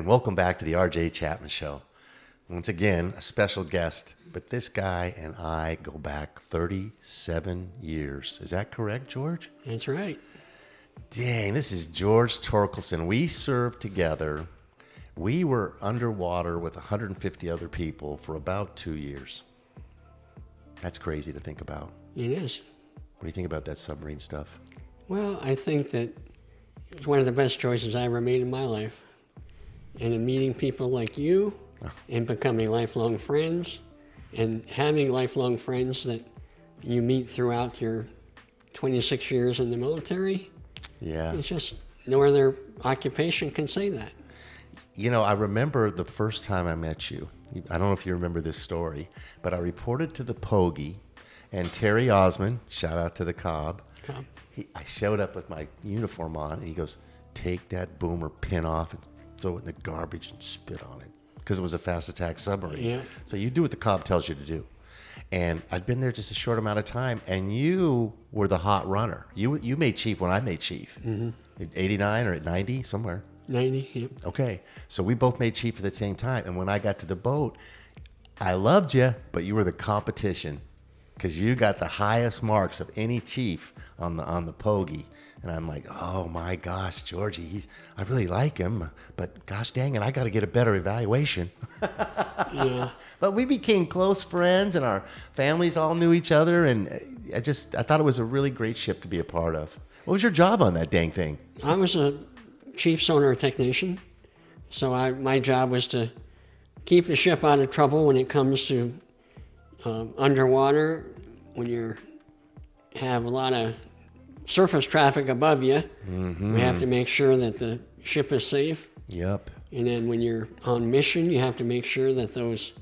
And welcome back to the RJ Chapman Show. Once again, a special guest, but this guy and I go back 37 years. Is that correct, George? That's right. Dang, this is George Torkelson. We served together. We were underwater with 150 other people for about 2 years. That's crazy to think about. It is. What do you think about that submarine stuff? Well, I think that it was one of the best choices I ever made in my life. And in meeting people like you and becoming lifelong friends and having lifelong friends that you meet throughout your 26 years in the military. Yeah. It's just no other occupation can say that. You know, I remember the first time I met you. I don't know if you remember this story, but I reported to the Pogey, and Terry Osmond, shout out to the Cobb, I showed up with my uniform on, and he goes, take that boomer pin off and throw it in the garbage and spit on it, because it was a fast attack submarine. Yeah. So you do what the Cobb tells you to do. And I'd been there just a short amount of time, and you were the hot runner. You made chief when I made chief. Mm-hmm. At 89 or at 90, somewhere. 90, yeah. Okay, so we both made chief at the same time. And when I got to the boat, I loved you, but you were the competition because you got the highest marks of any chief on the Pogey. And I'm like, oh my gosh, Georgie, I really like him, but gosh dang it, I got to get a better evaluation. Yeah. But we became close friends, and our families all knew each other, and I thought it was a really great ship to be a part of. What was your job on that dang thing? I was a chief sonar technician, so my job was to keep the ship out of trouble when it comes to underwater, when you have a lot of surface traffic above you. Mm-hmm. We have to make sure that the ship is safe. Yep. And then when you're on mission, you have to make sure that those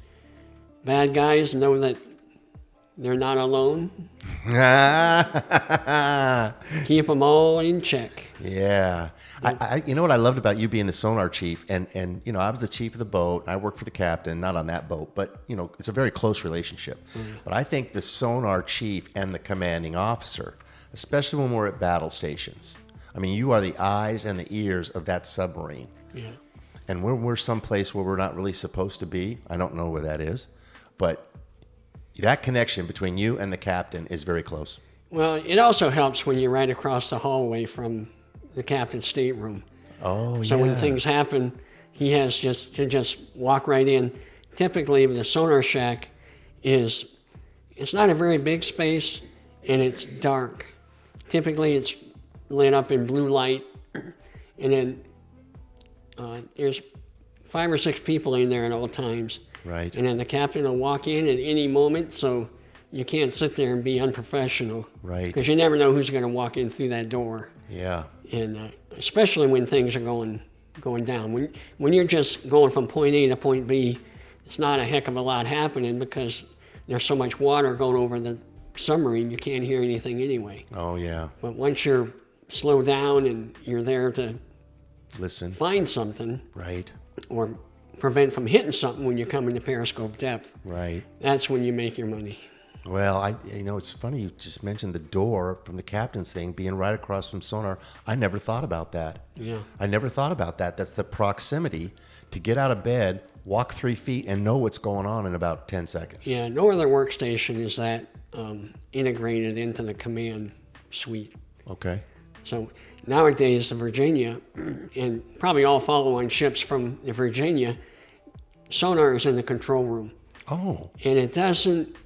bad guys know that they're not alone. Keep them all in check. Yeah. I you know what I loved about you being the sonar chief, and you know, I was the chief of the boat. I worked for the captain, not on that boat, but you know, it's a very close relationship. Mm-hmm. But I think the sonar chief and the commanding officer, especially when we're at battle stations, I mean, you are the eyes and the ears of that submarine. Yeah. And we're someplace where we're not really supposed to be. I don't know where that is, but that connection between you and the captain is very close. Well, it also helps when you're right across the hallway from the captain's stateroom. Oh, so yeah. when things happen, he has to just walk right in. Typically, the sonar shack it's not a very big space, and it's dark. Typically, it's lit up in blue light, and then there's 5 or 6 people in there at all times. Right. And then the captain will walk in at any moment, so you can't sit there and be unprofessional. Right. Because you never know who's going to walk in through that door. Yeah. And especially when things are going down. When you're just going from point A to point B, it's not a heck of a lot happening because there's so much water going over the submarine, you can't hear anything anyway. Oh, yeah. But once you're slowed down and you're there to listen, find something, right, or prevent from hitting something when you come into periscope depth, right, that's when you make your money. Well, it's funny you just mentioned the door from the captain's thing being right across from sonar. I never thought about that. Yeah. I never thought about that. That's the proximity to get out of bed, walk 3 feet, and know what's going on in about 10 seconds. Yeah, no other workstation is that integrated into the command suite. Okay. So nowadays, the Virginia, and probably all follow-on ships from the Virginia, sonar is in the control room. Oh. And it doesn't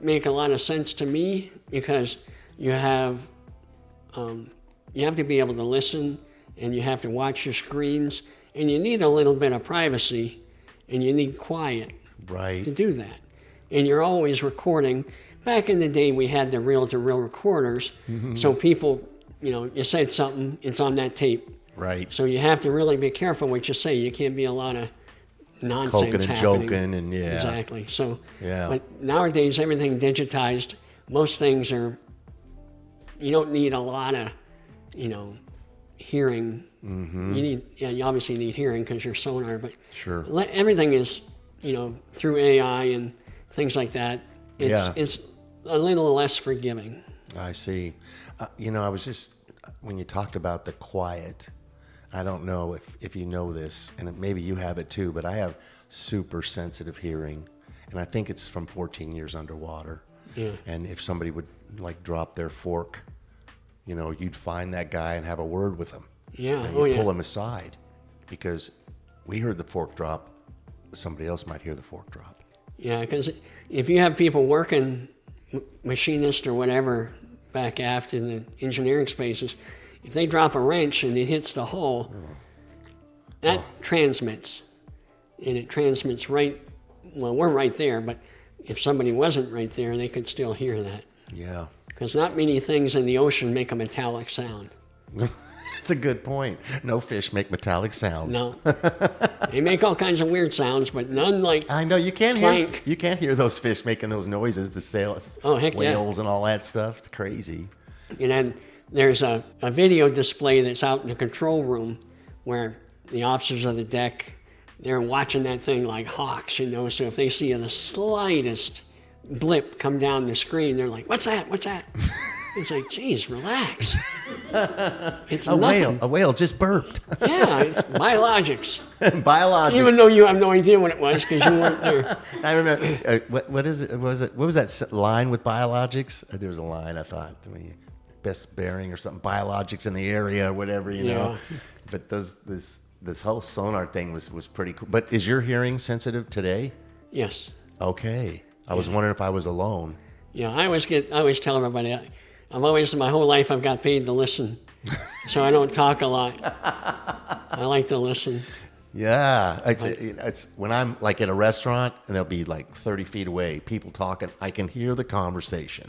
make a lot of sense to me because you have to be able to listen, and you have to watch your screens, and you need a little bit of privacy, and you need quiet right to do that. And you're always recording. Back in the day, we had the reel-to-reel recorders, so people, you said something, it's on that tape. Right. So you have to really be careful what you say. You can't be a lot of nonsense Coking and happening. joking and yeah. Exactly. So, yeah. But nowadays, everything digitized. Most things you don't need a lot of, hearing. Mm-hmm. You obviously need hearing because you're sonar, but sure. Everything is, through AI and things like that. It's a little less forgiving. I see. I was just, when you talked about the quiet, I don't know if you know this, and maybe you have it too, but I have super sensitive hearing, and I think it's from 14 years underwater. Yeah. And if somebody would like drop their fork, you know, you'd find that guy and have a word with him. Yeah. And Oh, you yeah. pull him aside because we heard the fork drop. Somebody else might hear the fork drop. Yeah, because if you have people working, machinist or whatever, back aft in the engineering spaces, if they drop a wrench and it hits the hull, that transmits. And it transmits right, well, we're right there, but if somebody wasn't right there, they could still hear that. Yeah. Because not many things in the ocean make a metallic sound. That's a good point. No fish make metallic sounds. No. They make all kinds of weird sounds, but none like I know you can't clank. hear those fish making those noises, the sails, Oh, heck yeah. whales and all that stuff. It's crazy. And then there's a video display that's out in the control room where the officers of the deck, they're watching that thing like hawks, you know. So if they see the slightest blip come down the screen, they're like, "What's that? What's that?" It's like, geez, relax. It's A nothing. whale just burped. Yeah, it's biologics. Biologics. Even though you have no idea what it was because you weren't there. I remember. What is it? What was that line with biologics? There was a line I thought. I mean, best bearing or something. Biologics in the area, or whatever, you know. Yeah. But this whole sonar thing was pretty cool. But is your hearing sensitive today? Yes. Okay. I was wondering if I was alone. Yeah, I always tell everybody, my whole life I've got paid to listen, so I don't talk a lot. I like to listen. Yeah, it's when I'm like at a restaurant and they'll be like 30 feet away, people talking. I can hear the conversation,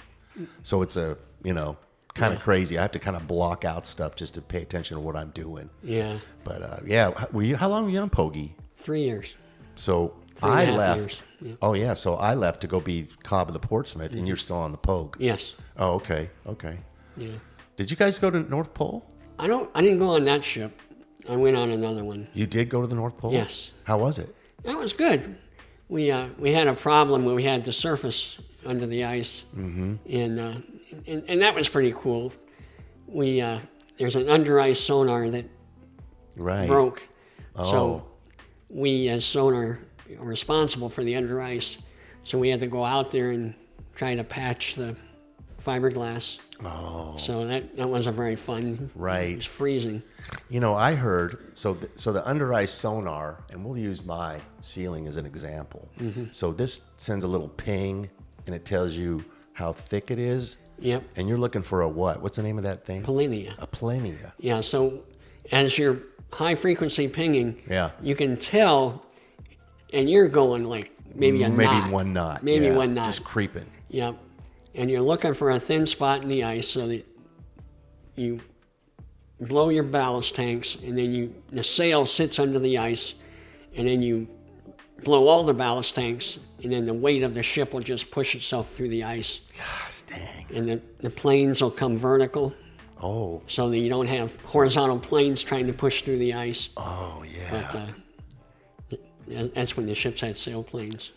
so it's kind of crazy. I have to kind of block out stuff just to pay attention to what I'm doing. Yeah. But how long were you on Pogie? 3 years. So 3.5 I left. years, yeah. Oh yeah, so I left to go be Cobb of the Portsmouth, and you're still on the Pogue. Yes. Oh, okay. Yeah. Did you guys go to North Pole? I didn't go on that ship. I went on another one. You did go to the North Pole? Yes. How was it? That was good. We had a problem where we had to surface under the ice, and that was pretty cool. There's an under ice sonar that Right. broke, Oh. so we as sonar are responsible for the under ice. So we had to go out there and try to patch the fiberglass. Oh. So that wasn't very fun. Right. It was freezing. You know, I heard so the under ice sonar, and we'll use my ceiling as an example. So this sends a little ping, and it tells you how thick it is. Yep. And you're looking for a what? What's the name of that thing? Polinia. A plania. Yeah, so as you're high frequency pinging, Yeah. you can tell, and you're going like maybe a knot. one knot. Maybe yeah, one knot. Just creeping. Yep. And you're looking for a thin spot in the ice so that you blow your ballast tanks, and then the sail sits under the ice, and then you blow all the ballast tanks, and then the weight of the ship will just push itself through the ice. Gosh, dang. And the planes will come vertical Oh. so that you don't have horizontal planes trying to push through the ice. Oh, yeah. But that's when the ships had sailplanes.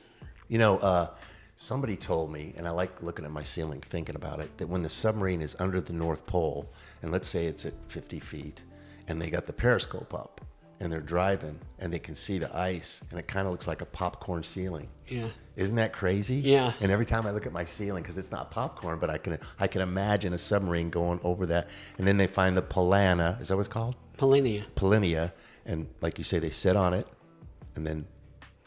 You know, somebody told me, and I like looking at my ceiling thinking about it, that when the submarine is under the North Pole, and let's say it's at 50 feet, and they got the periscope up, and they're driving, and they can see the ice, and it kind of looks like a popcorn ceiling. Yeah. Isn't that crazy? Yeah. And every time I look at my ceiling, because it's not popcorn, but I can imagine a submarine going over that, and then they find the Polana. Is that what it's called? Polinia. Polinia, and like you say, they sit on it, and then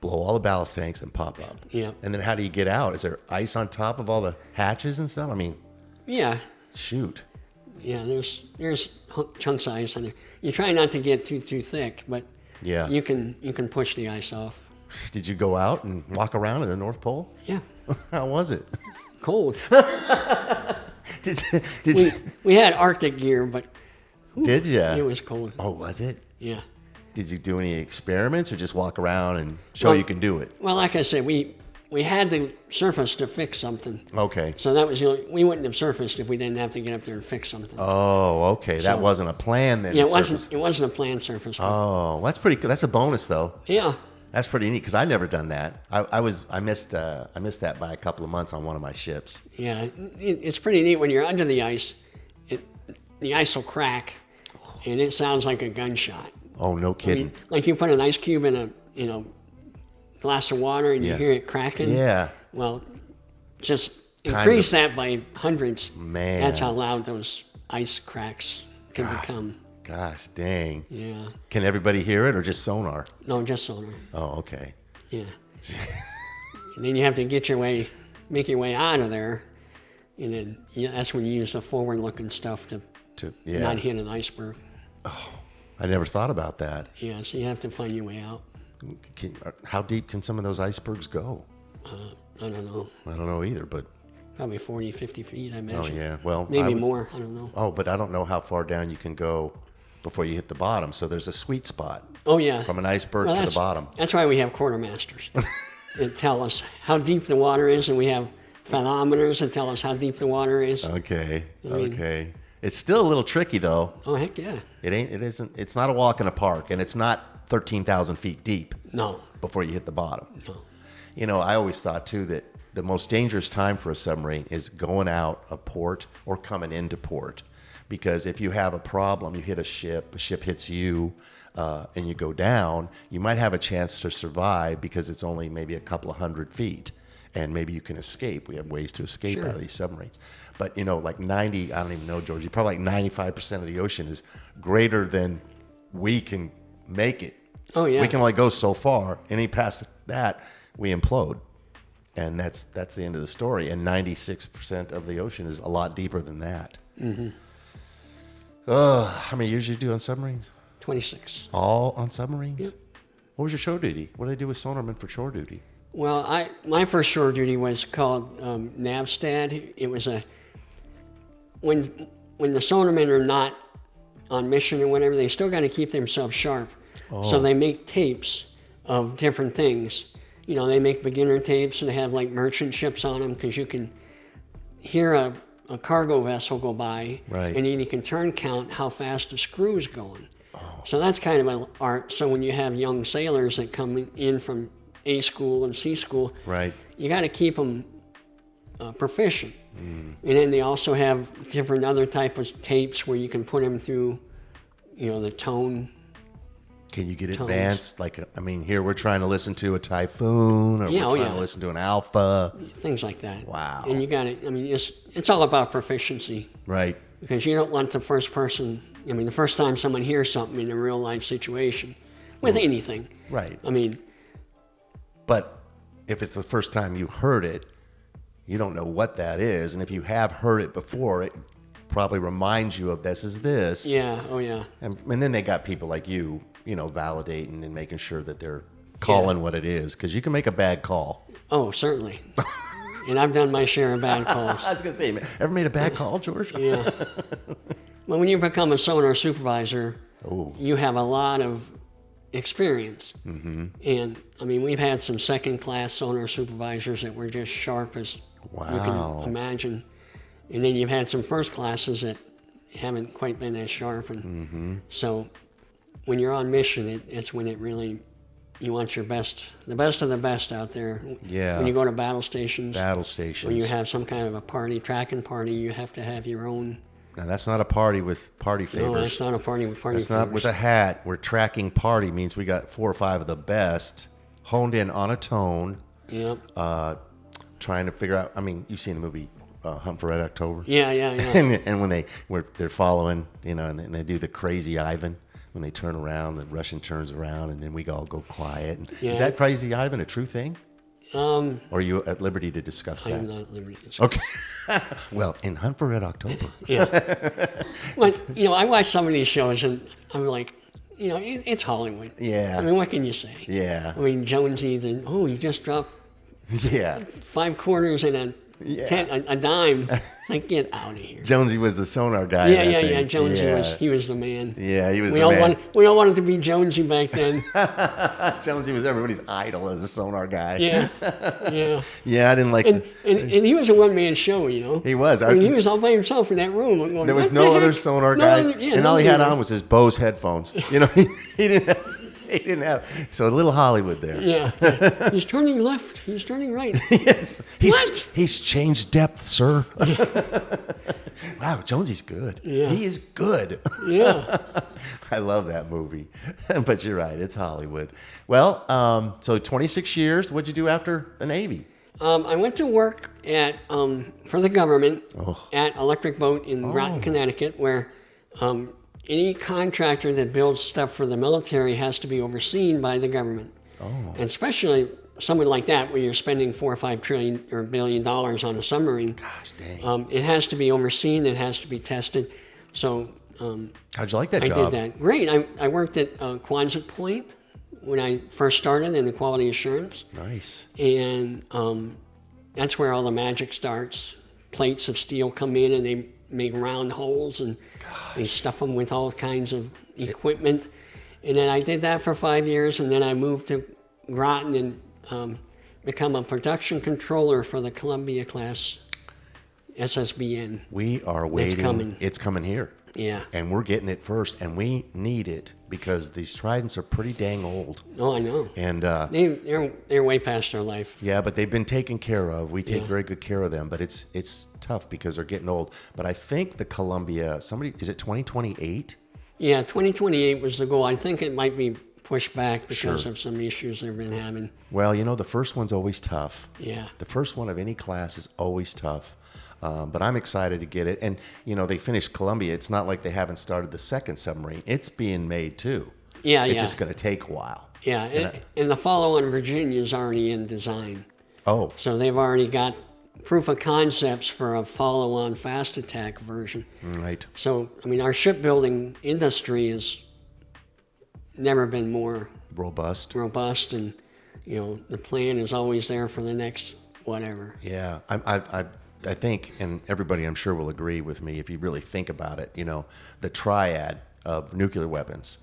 blow all the ballast tanks and pop up. Yeah. And then how do you get out? Is there ice on top of all the hatches and stuff? I mean, Yeah. shoot. Yeah, there's chunks of ice on there. You try not to get too thick, but Yeah. you can push the ice off. Did you go out and walk around in the North Pole? Yeah. How was it? Cold. Did you? We had Arctic gear, but Did you? it was cold. Oh, was it? Yeah. Did you do any experiments or just walk around and show you can do it? Well, like I said, we had to surface to fix something. Okay. So that was we wouldn't have surfaced if we didn't have to get up there and fix something. Oh, okay. That wasn't a plan then. Yeah, to it wasn't. surface. It wasn't a planned surface. Oh, that's pretty good. That's a bonus though. Yeah. That's pretty neat because I never done that. I missed that by a couple of months on one of my ships. Yeah. It's pretty neat when you're under the ice. The ice will crack, and it sounds like a gunshot. Oh, no I kidding. mean, like you put an ice cube in a glass of water and you Yeah. hear it cracking. Yeah. Well, just Times increase that by hundreds. Man. That's how loud those ice cracks can become. Gosh, dang. Yeah. Can everybody hear it or just sonar? No, just sonar. Oh, okay. Yeah. And then you have to make your way out of there, and then that's when you use the forward-looking stuff to Yeah. not hit an iceberg. I never thought about that. Yeah, so you have to find your way out. How deep can some of those icebergs go? I don't know, I don't know either, but probably 40, 50 feet, I oh imagine. yeah, well Maybe more, I don't know. Oh, but I don't know how far down you can go before you hit the bottom. So there's a sweet spot Oh, yeah. from an iceberg to the bottom. That's why we have quartermasters. That tell us how deep the water is, and we have thermometers that tell us how deep the water is. Okay, okay. It's still a little tricky though. Oh, heck yeah. It's not a walk in a park, and it's not 13,000 feet deep No, before you hit the bottom. no. You know, I always thought too that the most dangerous time for a submarine is going out of port or coming into port. Because if you have a problem, you hit a ship hits you, and you go down, you might have a chance to survive because it's only maybe a couple of 100 feet. And maybe you can escape. We have ways to escape Sure. out of these submarines. But, you know, like I don't even know, Georgie, probably like 95% of the ocean is greater than we can make it. Oh, yeah. We can only go so far. Any past that, we implode. And that's the end of the story. And 96% of the ocean is a lot deeper than that. Mm-hmm. How many years did you do on submarines? 26. All on submarines? Yep. What was your shore duty? What did they do with sonarmen for shore duty? Well, my first shore duty was called NavStad. It was when the sonarmen are not on mission or whatever, they still got to keep themselves sharp. So they make tapes of different things. You know, they make beginner tapes and they have like merchant ships on them because you can hear a cargo vessel go by, Right. and then you can turn count how fast the screw is going. So that's kind of an art. So when you have young sailors that come in from A school and C school, Right. you got to keep them proficient. And then they also have different other type of tapes where you can put them through, you know, the tone. Can you get Tones. advanced? Like, I mean, here we're trying to listen to a typhoon, or Yeah, we're oh, trying yeah. to listen to an alpha. Things like that. Wow. And you got to, I mean, it's all about proficiency Right. because you don't want the first time someone hears something in a real life situation with anything. Right. I mean, But if it's the first time you heard it, you don't know what that is. And if you have heard it before, it probably reminds you of this is this. yeah, oh yeah. And then they got people like you know, validating and making sure that they're calling what it is. Because you can make a bad call. Oh, certainly. And I've done my share of bad calls. I was going to say, ever made a bad call, George? Yeah. Well, when you become a sonar supervisor, Oh. you have a lot of experience. Mm-hmm. And, I mean, we've had some second-class sonar supervisors that were just sharp as you Wow. can imagine. And then you've had some first classes that haven't quite been as sharp. And so when you're on mission, it's when it really, you want the best of the best out there. Yeah. When you go to battle stations. Battle stations. When you have some kind of a party, tracking party, you have to have your own. Now, that's not a party with party favors. No, that's not a party with party That's favors. not with a hat. We're tracking party means we got 4 or 5 of the best honed in on a tone, Yep. trying to figure out. I mean, you've seen the movie Hunt for Red October. Yeah. and when they're following, you know, and they do the crazy Ivan. When they turn around, the Russian turns around, and then we all go quiet. Yeah. Is that crazy Ivan a true thing? Or are you at liberty to discuss that? I'm not at liberty to discuss. Okay. Well, in Hunt for Red October. Yeah. Well, you know, I watch some of these shows and I'm like, you know, it's Hollywood. Yeah. I mean, what can you say? Yeah. I mean, Jonesy, he just dropped Yeah. 5 quarters and Yeah. a dime. Like, get out of here. Jonesy was the sonar guy. Yeah. I think. Jonesy was the man. Yeah, he was We the all man. we all wanted to be Jonesy back then. Jonesy was everybody's idol as a sonar guy. Yeah. Yeah, I didn't like. And he was a one-man show, you know. He was. I mean, he was all by himself in that room. Going, There was "What no the other heck?" sonar No guys, other- yeah, and no all he had other- on was his Bose headphones. You know, he didn't. He didn't have. So a little Hollywood there. Yeah. He's turning left. He's turning right. Yes. What? He's changed depth, sir. Wow, Jonesy's good. Yeah. He is good. Yeah. I love that movie. But you're right, it's Hollywood. Well, so 26 years. What'd you do after the Navy? I went to work at for the government at Electric Boat in Groton, Connecticut, where any contractor that builds stuff for the military has to be overseen by the government. And especially someone like that, where you're spending $4 or $5 trillion or $1 billion on a submarine. Gosh dang. It has to be overseen. It has to be tested. So How'd you like that I job? did that. Great. I worked at Quonset Point when I first started in the quality assurance. Nice. And that's where all the magic starts. Plates of steel come in and they make round holes and they stuff them with all kinds of equipment. And then I did that for 5 years, and then I moved to Groton and become a production controller for the Columbia class SSBN. We are waiting. coming. It's coming here. Yeah. And we're getting it first, and we need it because these Tridents are pretty dang old. Oh, I know. And They're way past their life. yeah, but they've been taken care of. We take very good care of them, but it's tough because they're getting old. But I think the Columbia, is it 2028? Yeah, 2028 was the goal. I think it might be pushed back because of some issues they've been having. Well, the first one's always tough. Yeah. The first one of any class is always tough. But I'm excited to get it. And, they finished Columbia. It's not like they haven't started the second submarine. It's being made, too. Yeah, It's just going to take a while. Yeah, and the follow-on Virginia is already in design. Oh, So they've already got proof of concepts for a follow-on fast attack version. right. So, our shipbuilding industry has never been more Robust. robust, and, the plan is always there for the next whatever. Yeah. I think, and everybody I'm sure will agree with me if you really think about it, the triad of nuclear weapons.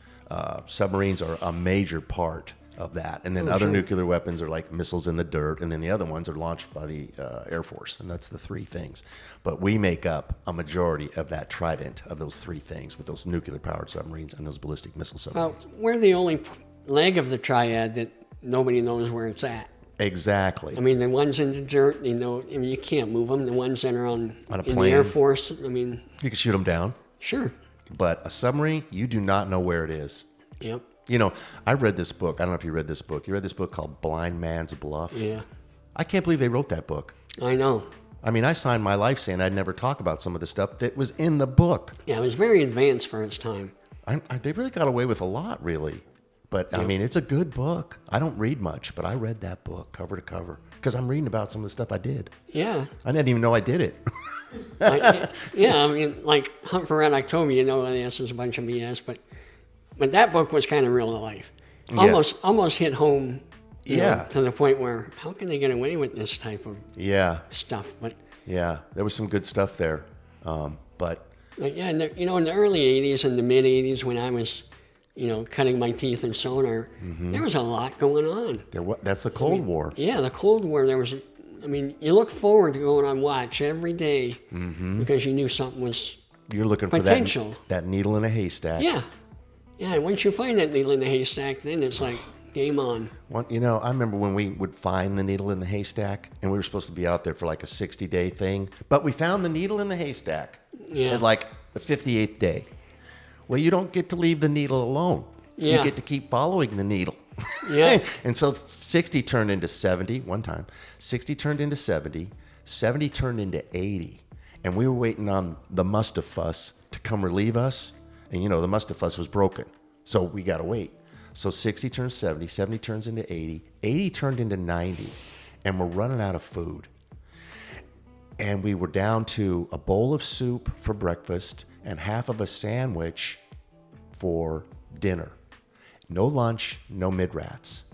Submarines are a major part of that. And then other nuclear weapons are like missiles in the dirt, and then the other ones are launched by the Air Force. And that's the three things. But we make up a majority of that trident of those three things with those nuclear-powered submarines and those ballistic missile submarines. Well, we're the only leg of the triad that nobody knows where it's at. Exactly. The ones in the dirt, you can't move them. The ones that are in the plane. Air Force, You can shoot them down. sure. But a submarine, you do not know where it is. Yep. I read this book. I don't know if you read this book. You read this book called Blind Man's Bluff? Yeah. I can't believe they wrote that book. I know. I signed my life saying I'd never talk about some of the stuff that was in the book. Yeah, it was very advanced for its time. They really got away with a lot, really. But, it's a good book. I don't read much, but I read that book cover to cover because I'm reading about some of the stuff I did. Yeah. I didn't even know I did it. Like Hunt for Red October, this is a bunch of BS, but that book was kind of real life. Almost hit home. To the point where how can they get away with this type of stuff? But yeah, there was some good stuff there. But yeah, in the early '80s and the mid '80s when I was, cutting my teeth in sonar, there was a lot going on. That's the Cold War. Yeah, the Cold War. There was. You look forward to going on watch every day because you knew something was. You're looking potential. For that needle in a haystack. Yeah. Yeah, and once you find that needle in the haystack, then it's like game on. I remember when we would find the needle in the haystack, and we were supposed to be out there for like a 60-day thing, but we found the needle in the haystack at like the 58th day. Well, you don't get to leave the needle alone. Yeah. You get to keep following the needle. Yeah. And so 60 turned into 70 one time. 60 turned into 70. 70 turned into 80. And we were waiting on the Mustafus to come relieve us. And, the Mustafus was broken. So we got to wait. So 60 turns 70. 70 turns into 80. 80 turned into 90. And we're running out of food. And we were down to a bowl of soup for breakfast and half of a sandwich for dinner. No lunch, no mid-rats.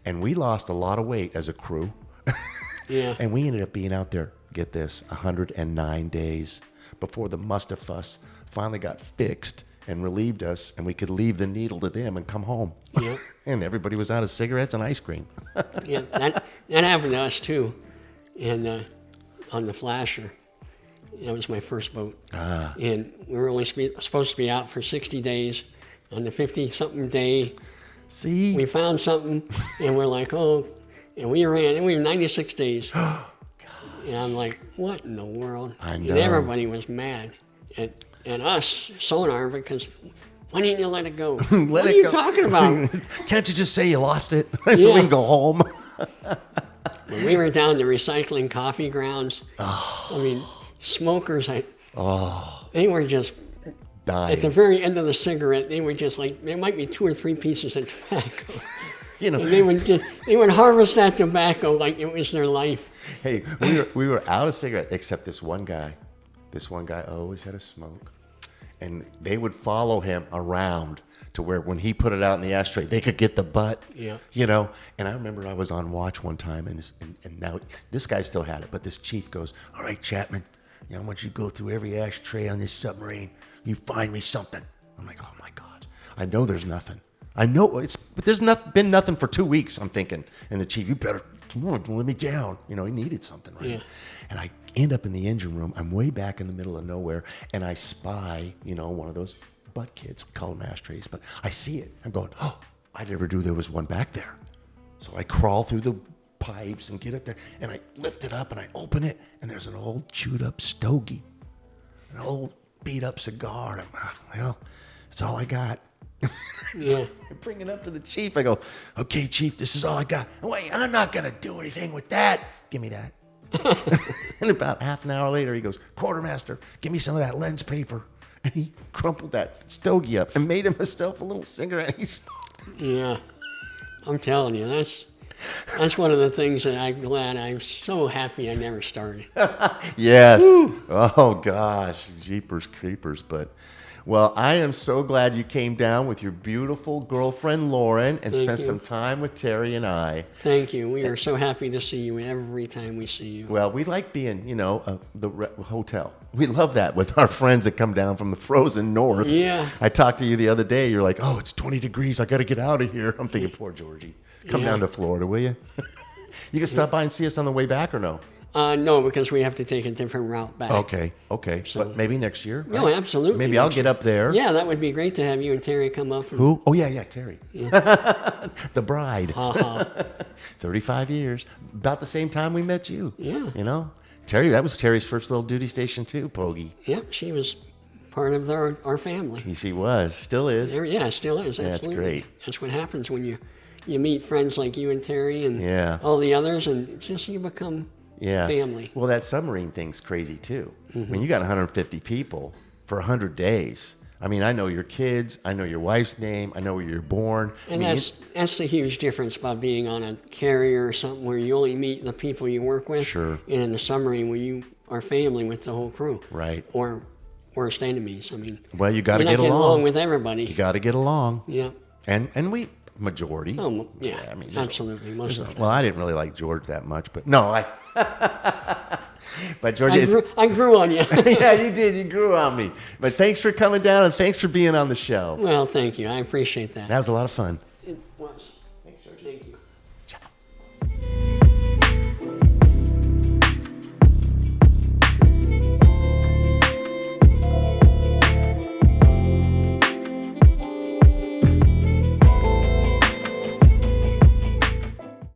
And we lost a lot of weight as a crew. Yeah. And we ended up being out there, get this, 109 days before the Mustafus finally got fixed and relieved us, and we could leave the needle to them and come home. Yeah. And everybody was out of cigarettes and ice cream. Yeah, that happened to us too. And on the Flasher, that was my first boat. And we were only supposed to be out for 60 days. On the 50-something day, See? we found something, and we're like, and we ran, and we were 96 days. And I'm like, what in the world? I And know. everybody was mad at us, sonar, because why didn't you let it go? Let what it are you go. talking about? Can't you just say you lost it so we Yeah. can go home? When we were down to recycling coffee grounds, I mean, smokers, they were just, Dying. at the very end of the cigarette, they were just like, there might be 2 or 3 pieces of tobacco. You know, And they would harvest that tobacco like it was their life. hey, we were out of cigarettes, except this one guy. This one guy always had a smoke. And they would follow him around to where when he put it out in the ashtray, they could get the butt. Yeah. You know? And I remember I was on watch one time, and now this guy still had it, but this chief goes, all right, Chapman, I want you to go through every ashtray on this submarine. You find me something. I'm like, oh, my God. I know there's nothing. I know but there's been nothing for 2 weeks, I'm thinking. And the chief, you better, come on, don't let me down. He needed something, right? Yeah. And I end up in the engine room. I'm way back in the middle of nowhere, and I spy, one of those butt kids, we call them ashtrays, but I see it. I'm going, oh, I never knew there was one back there. So I crawl through the pipes and get up there, and I lift it up, and I open it, and there's an old chewed up stogie, an old beat up cigar. Well, that's all I got. Yeah. I bring it up to the chief. I go, okay, chief, this is all I got. Wait, I'm not going to do anything with that. Give me that. And about half an hour later, he goes, quartermaster, give me some of that lens paper. And he crumpled that stogie up and made himself a little cigarette. He smoked. Yeah. I'm telling you, that's one of the things that I'm so happy I never started. Yes. Woo. Oh, gosh. Jeepers creepers. But, well, I am so glad you came down with your beautiful girlfriend, Lauren, and spent some time with Terry and I. Thank you. We are so happy to see you every time we see you. Well, we like being, the hotel. We love that with our friends that come down from the frozen north. Yeah. I talked to you the other day. You're like, oh, it's 20 degrees. I got to get out of here. I'm thinking, poor Georgie. Come down to Florida, will you? You can stop by and see us on the way back or no? No, because we have to take a different route back. Okay. So- But maybe next year? No, right? absolutely. Maybe I'll get up there. Yeah, that would be great to have you and Terry come up. And, Who? Oh, yeah, Terry. The bride. 35 years. About the same time we met you. Yeah. Terry, that was Terry's first little duty station too, Poggy. Yep, she was part of our family. She was. Still is. Yeah, still is. Yeah, Absolutely. that's great. That's what happens when you meet friends like you and Terry and Yeah. all the others, and it's just you become family. Well, that submarine thing's crazy too. When you got 150 people for 100 days. I mean, I know your kids. I know your wife's name. I know where you're born. And that's the huge difference about being on a carrier or something where you only meet the people you work with. Sure. And in the submarine where you are family with the whole crew. Right. Or worst enemies. I mean, Well, you got to you're not get getting along. with everybody. You got to get along. Yeah. And we majority. Oh, yeah. I mean, Absolutely. Most of the time. Well, I didn't really like George that much, but no, I. But George, I grew on you. yeah, you did. You grew on me. But thanks for coming down and thanks for being on the show. Well, thank you. I appreciate that. That was a lot of fun. Well,